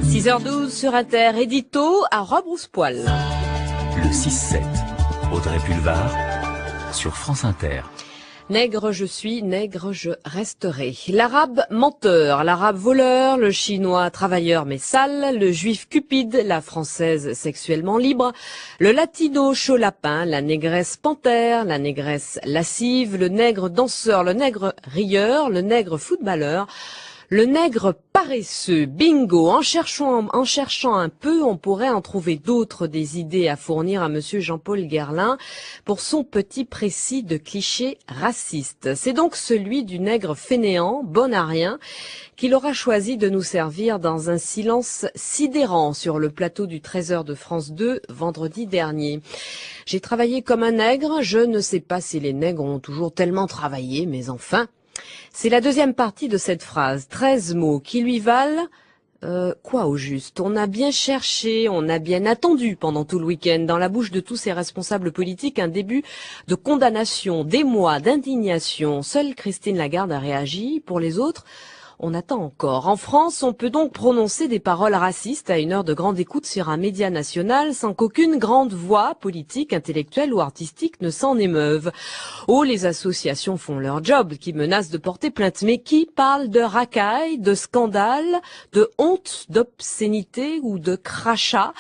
6h12 sur Inter, édito à Rebrousse-Poil. Le 6-7, Audrey Pulvar, sur France Inter. Nègre je suis, nègre je resterai. L'arabe menteur, l'arabe voleur, le chinois travailleur mais sale, le juif cupide, la française sexuellement libre, le latino chaud lapin, la négresse panthère, la négresse lascive, le nègre danseur, le nègre rieur, le nègre footballeur, le nègre paresseux, bingo. En cherchant un peu, on pourrait en trouver d'autres des idées à fournir à monsieur Jean-Paul Guerlain pour son petit précis de clichés racistes. C'est donc celui du nègre fainéant, bon à rien, qu'il aura choisi de nous servir dans un silence sidérant sur le plateau du 13h de France 2 vendredi dernier. J'ai travaillé comme un nègre, je ne sais pas si les nègres ont toujours tellement travaillé, mais enfin... C'est la deuxième partie de cette phrase, 13 mots qui lui valent quoi au juste? On a bien cherché, on a bien attendu pendant tout le week-end dans la bouche de tous ces responsables politiques un début de condamnation, d'émoi, d'indignation. Seule Christine Lagarde a réagi. Pour les autres, on attend encore. En France, on peut donc prononcer des paroles racistes à une heure de grande écoute sur un média national sans qu'aucune grande voix politique, intellectuelle ou artistique ne s'en émeuve. Oh, les associations font leur job, qui menacent de porter plainte. Mais qui parle de racaille, de scandale, de honte, d'obscénité ou de crachat?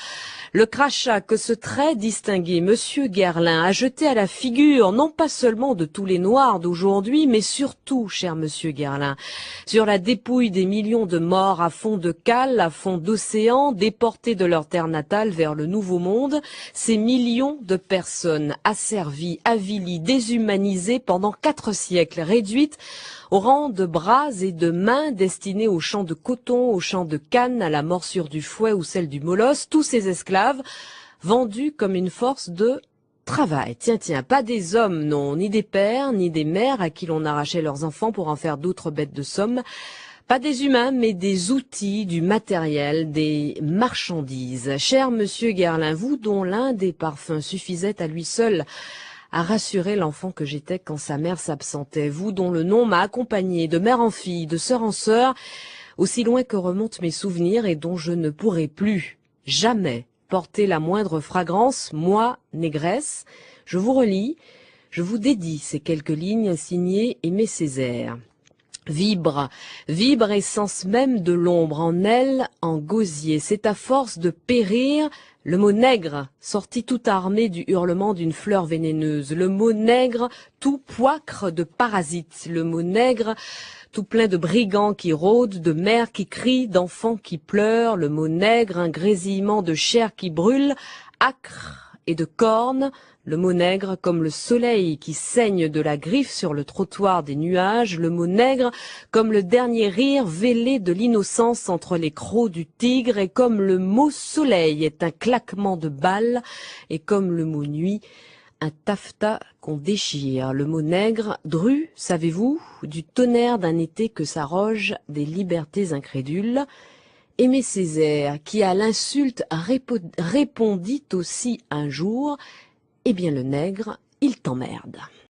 Le crachat que ce très distingué monsieur Guerlain a jeté à la figure, non pas seulement de tous les noirs d'aujourd'hui, mais surtout, cher monsieur Guerlain, sur la dépouille des millions de morts à fond de cale, à fond d'océan, déportés de leur terre natale vers le Nouveau Monde, ces millions de personnes asservies, avilies, déshumanisées pendant 4 siècles, réduites au rang de bras et de mains destinés aux champs de coton, aux champs de canne, à la morsure du fouet ou celle du molosse, tous ces esclaves vendus comme une force de travail. Tiens, pas des hommes, non, ni des pères, ni des mères à qui l'on arrachait leurs enfants pour en faire d'autres bêtes de somme. Pas des humains, mais des outils, du matériel, des marchandises. Cher monsieur Guerlain, vous dont l'un des parfums suffisait à lui seul à rassurer l'enfant que j'étais quand sa mère s'absentait, vous dont le nom m'a accompagné de mère en fille, de sœur en sœur, aussi loin que remontent mes souvenirs et dont je ne pourrai plus jamais porter la moindre fragrance, moi, négresse, je vous relis, je vous dédie ces quelques lignes signées Aimé Césaire. Vibre, essence même de l'ombre en elle, en gosier, c'est à force de périr, le mot nègre, sorti tout armé du hurlement d'une fleur vénéneuse, le mot nègre, tout poicre de parasites, le mot nègre, tout plein de brigands qui rôdent, de mères qui crient, d'enfants qui pleurent, le mot nègre, un grésillement de chair qui brûle, âcre et de cornes, le mot nègre comme le soleil qui saigne de la griffe sur le trottoir des nuages, le mot nègre comme le dernier rire vêlé de l'innocence entre les crocs du tigre, et comme le mot soleil est un claquement de balles, et comme le mot nuit, un taffetas qu'on déchire. Le mot nègre, dru, savez-vous, du tonnerre d'un été que s'arroge des libertés incrédules. Aimé Césaire, qui à l'insulte répondit aussi un jour, eh bien le nègre, il t'emmerde.